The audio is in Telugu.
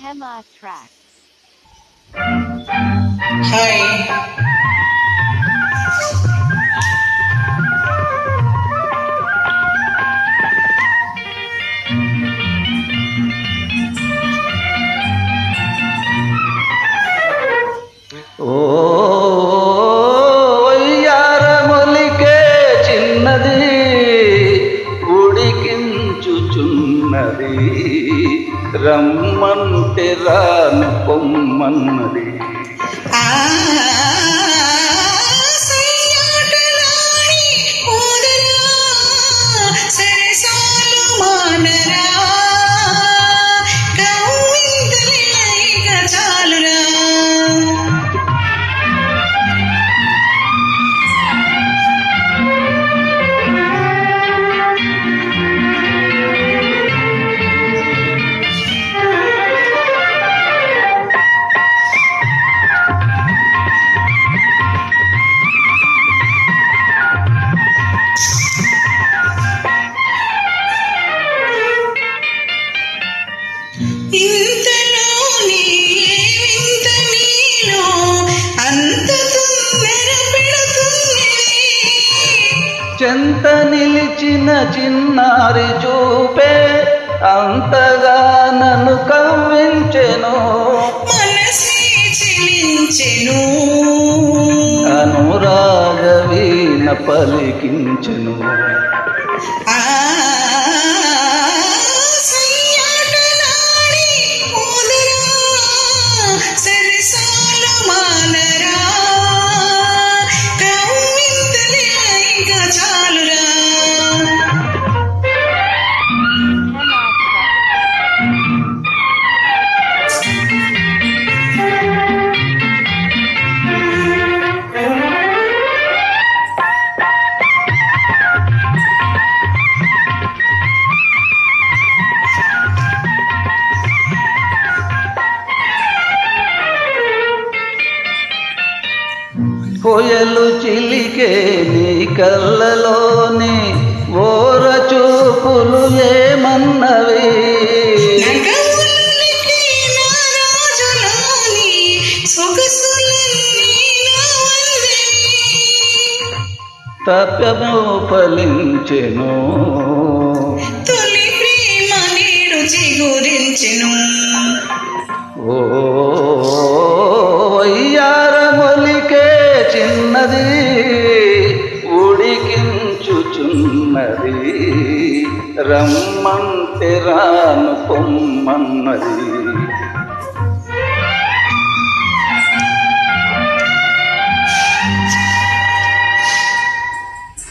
Hema Tracks. Hi. ఓ వయ్యారమొలికే చిన్నది ఉడికించుచున్నది రమ్మంటే రాను పొమ్మన్నది. చెంత నిలిచిన చిన్నారి చూపే అంతగా నన్ను కవ్వించెను, అనురాగ వీణ పలికించెను. కోయలు చిలికే నీ కళ్ళలోని ఓర చూపులు ఏమన్నవి, తప్యము ఫలించెను, తొలి ప్రేమ నేడు చిగురించెను. ఓ వయ్యారమొలికే చిన్నది ఉడికించుచున్నది రమ్మంటే రాను పొమ్మన్నది.